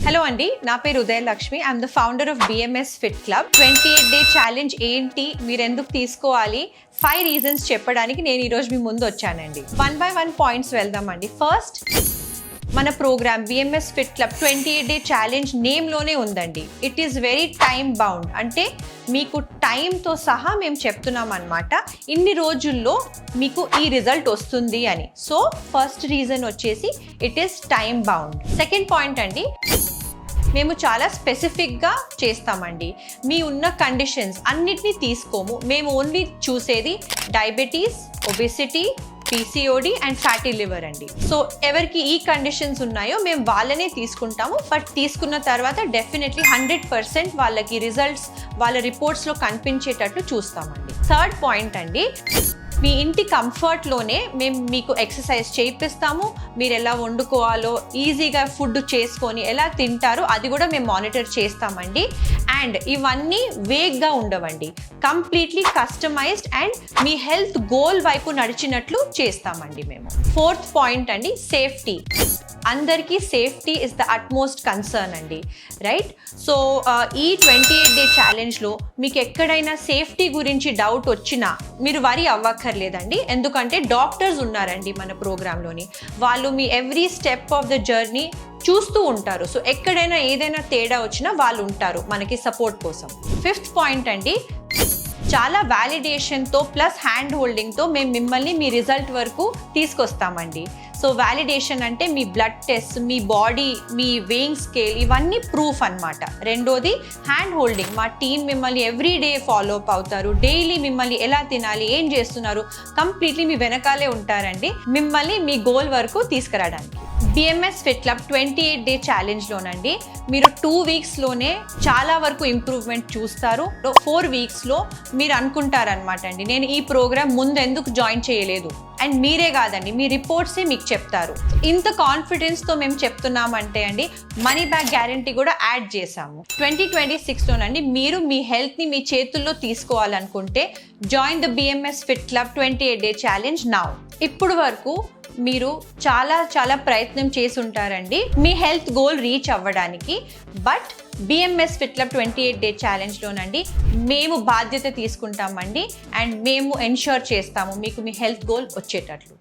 Hello అండి, నా పేరు Udaya Lakshmi. I'm the founder of BMS fit club. 28-day challenge ఏంటి, మీరు ఎందుకు తీసుకోవాలి, 5 రీజన్స్ చెప్పడానికి నేను ఈరోజు మీ ముందు వచ్చానండి. 1 by 1 పాయింట్స్ వెళ్దామండి. ఫస్ట్, మన programme BMS fit club 28-day challenge నేమ్లోనే ఉందండి. It is very time bound, అంటే మీకు టైంతో సహా మేము చెప్తున్నాం అనమాట, ఇన్ని రోజుల్లో మీకు ఈ రిజల్ట్ వస్తుంది అని. సో ఫస్ట్ రీజన్ వచ్చేసి it is time bound. Second point అండి, మేము చాలా స్పెసిఫిక్గా చేస్తామండి. మీ ఉన్న కండిషన్స్ అన్నిటినీ తీసుకోము, మేము ఓన్లీ చూసేది diabetes, obesity, PCOD and fatty liver అండి. సో ఎవరికి ఈ కండిషన్స్ ఉన్నాయో మేము వాళ్ళనే తీసుకుంటాము, బట్ తీసుకున్న తర్వాత డెఫినెట్లీ 100% వాళ్ళకి రిజల్ట్స్ వాళ్ళ రిపోర్ట్స్లో కనిపించేటట్లు చూస్తామండి. థర్డ్ పాయింట్ అండి, మీ ఇంటి కంఫర్ట్లోనే మేము మీకు ఎక్సర్సైజ్ చేయిస్తాము. మీరు ఎలా వండుకోవాలో, ఈజీగా ఫుడ్ చేసుకొని ఎలా తింటారో అది కూడా మేము మానిటర్ చేస్తామండి. అండ్ ఇవన్నీ వేగ్గా ఉండవండి, కంప్లీట్లీ కస్టమైజ్డ్ అండ్ మీ హెల్త్ గోల్ వైపు నడిచినట్లు చేస్తామండి మేము. ఫోర్త్ పాయింట్ అండి, సేఫ్టీ. అందరికీ safety is the utmost concern అండి, రైట్? సో ఈ 28-day ఛాలెంజ్లో మీకు ఎక్కడైనా సేఫ్టీ గురించి డౌట్ వచ్చినా మీరు వరీ అవ్వక్కర్లేదండి, ఎందుకంటే డాక్టర్స్ ఉన్నారండి మన ప్రోగ్రాంలోని. వాళ్ళు మీ every step of the journey చూస్తూ ఉంటారు. సో ఎక్కడైనా ఏదైనా తేడా వచ్చినా వాళ్ళు ఉంటారు మనకి సపోర్ట్ కోసం. ఫిఫ్త్ పాయింట్ అండి, చాలా వ్యాలిడేషన్తో ప్లస్ హ్యాండ్ హోల్డింగ్తో మేము మిమ్మల్ని మీ రిజల్ట్ వరకు తీసుకొస్తామండి. సో వ్యాలిడేషన్ అంటే మీ బ్లడ్ టెస్ట్, మీ బాడీ, మీ వెయింగ్ స్కేల్, ఇవన్నీ ప్రూఫ్ అనమాట. రెండోది హ్యాండ్ హోల్డింగ్, మా టీం మిమ్మల్ని ఎవ్రీ డే ఫాలో అప్ అవుతారు. డైలీ మిమ్మల్ని ఎలా తినాలి, ఏం చేస్తున్నారు, కంప్లీట్లీ మీ వెనకాలే ఉంటారండి, మిమ్మల్ని మీ గోల్ వరకు తీసుకురావడానికి. BMS ఫిట్ క్లబ్ 28-day ఛాలెంజ్లోనండి మీరు 2 వీక్స్లోనే చాలా వరకు ఇంప్రూవ్మెంట్ చూస్తారు. 4 వీక్స్లో మీరు అనుకుంటారనమాట అండి, నేను ఈ ప్రోగ్రామ్ ముందు ఎందుకు జాయిన్ చేయలేదు, అండ్ మీరే కాదండి మీ రిపోర్ట్సే మీకు చెప్తారు. ఇంత కాన్ఫిడెన్స్తో మేము చెప్తున్నామంటే అండి మనీ బ్యాక్ గ్యారంటీ కూడా యాడ్ చేశాము. 2026లోనండి మీరు మీ హెల్త్ని మీ చేతుల్లో తీసుకోవాలనుకుంటే join the BMS fit club 28-day challenge now. ఇప్పుడు వరకు మీరు చాలా ప్రయత్నం చేసి ఉంటారండి మీ హెల్త్ గోల్ రీచ్ అవ్వడానికి, but BMS fit club 28-day ఛాలెంజ్లోనండి మేము బాధ్యత తీసుకుంటామండి, అండ్ మేము ఎన్ష్యూర్ చేస్తాము మీకు మీ హెల్త్ గోల్ వచ్చేటట్లు.